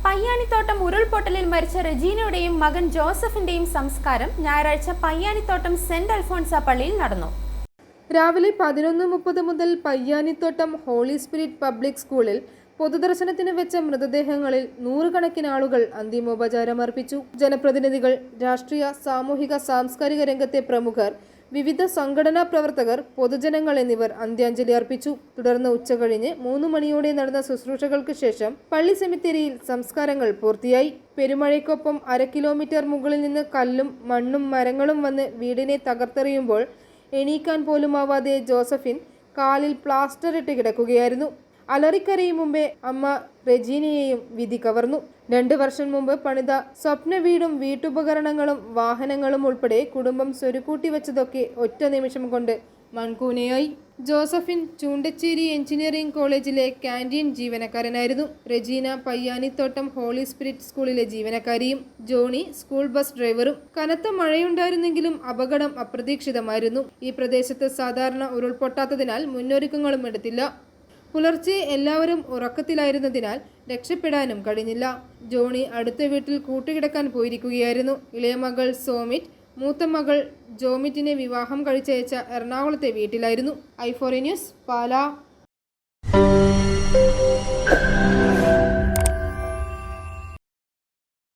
പയ്യാനിത്തോട്ടം ഉരുൾപൊട്ടലിൽ മരിച്ച റെജീനയുടെയും മകൻ ജോസഫിന്റെയും സംസ്കാരം ഞായറാഴ്ച പയ്യാനിത്തോട്ടം സെന്റ് അൽഫോൺസ പള്ളിയിൽ നടന്നു. രാവിലെ 11:30 മുതൽ പയ്യാനിത്തോട്ടം ഹോളി സ്പിരിറ്റ് പബ്ലിക് സ്കൂളിൽ പൊതുദർശനത്തിന് വെച്ച മൃതദേഹങ്ങളിൽ നൂറുകണക്കിന് ആളുകൾ അന്തിമോപചാരം അർപ്പിച്ചു. ജനപ്രതിനിധികൾ, രാഷ്ട്രീയ, സാമൂഹിക, സാംസ്കാരിക രംഗത്തെ പ്രമുഖർ, വിവിധ സംഘടനാ പ്രവർത്തകർ, പൊതുജനങ്ങൾ എന്നിവർ അന്ത്യാഞ്ജലി അർപ്പിച്ചു. തുടർന്ന് ഉച്ചകഴിഞ്ഞ് 3 മണിയോടെ നടന്ന ശുശ്രൂഷകൾക്ക് ശേഷം പള്ളി സെമിത്തേരിയിൽ സംസ്കാരങ്ങൾ പൂർത്തിയായി. പെരുമഴയ്ക്കൊപ്പം 1/2 കിലോമീറ്റർ മുകളിൽ നിന്ന് കല്ലും മണ്ണും മരങ്ങളും വന്ന് വീടിനെ തകർത്തെറിയുമ്പോൾ എണീക്കാൻ പോലുമാവാതെ ജോസഫിൻ കാലിൽ പ്ലാസ്റ്റർ ഇട്ട് കിടക്കുകയായിരുന്നു. അലറിക്കരയും മുമ്പേ അമ്മ റെജീനയെയും വിധി കവർന്നു. 2 വർഷം മുമ്പ് പണിത സ്വപ്ന വീടും വീട്ടുപകരണങ്ങളും വാഹനങ്ങളും ഉൾപ്പെടെ കുടുംബം സ്വരുക്കൂട്ടി വെച്ചതൊക്കെ ഒറ്റ നിമിഷം കൊണ്ട് മൺകൂനയായി. ജോസഫിൻ ചൂണ്ടച്ചേരി എഞ്ചിനീയറിംഗ് കോളേജിലെ ക്യാൻറ്റീൻ ജീവനക്കാരനായിരുന്നു. റെജീന പയ്യാനിത്തോട്ടം ഹോളി സ്പിരിറ്റ് സ്കൂളിലെ ജീവനക്കാരിയും. ജോണി സ്കൂൾ ബസ് ഡ്രൈവറും. കനത്ത മഴയുണ്ടായിരുന്നെങ്കിലും അപകടം അപ്രതീക്ഷിതമായിരുന്നു. ഈ പ്രദേശത്ത് സാധാരണ ഉരുൾപൊട്ടാത്തതിനാൽ മുന്നൊരുക്കങ്ങളും എടുത്തില്ല. പുലർച്ചെ എല്ലാവരും ഉറക്കത്തിലായിരുന്നതിനാൽ രക്ഷപ്പെടാനും കഴിഞ്ഞില്ല. ജോണി അടുത്ത വീട്ടിൽ കൂട്ടുകിടക്കാൻ പോയിരിക്കുകയായിരുന്നു. ഇളയ മകൾ സോമിറ്റ് മൂത്ത മകൾ ജോമിറ്റിനെ വിവാഹം കഴിച്ചയച്ച എറണാകുളത്തെ വീട്ടിലായിരുന്നു. i4 news, Pala.